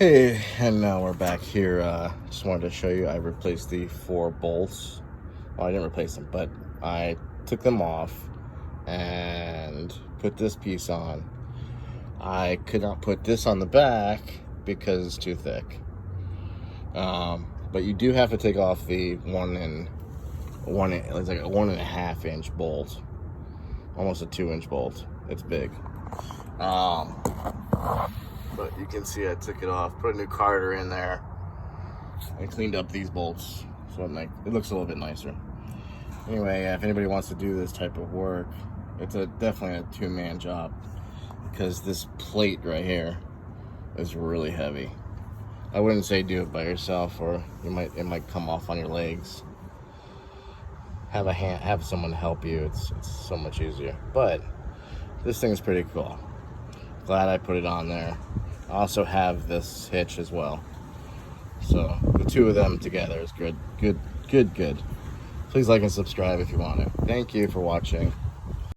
Hey, and now we're back here. Just wanted to show you I replaced the 4 bolts. Well, I didn't replace them, but I took them off and put this piece on. I could not put this on the back because it's too thick. But you do have to take off the it's like a 1.5 inch bolt, almost a 2-inch bolt. It's big. But you can see I took it off, put a new carter in there, and cleaned up these bolts so it looks a little bit nicer. Anyway, if anybody wants to do this type of work, it's definitely a 2-man job because this plate right here is really heavy. I wouldn't say do it by yourself, or it might come off on your legs. Have someone help you. It's so much easier. But this thing is pretty cool. Glad I put it on there. I also have this hitch as well. So the two of them together is good. Please like and subscribe if you want to. Thank you for watching.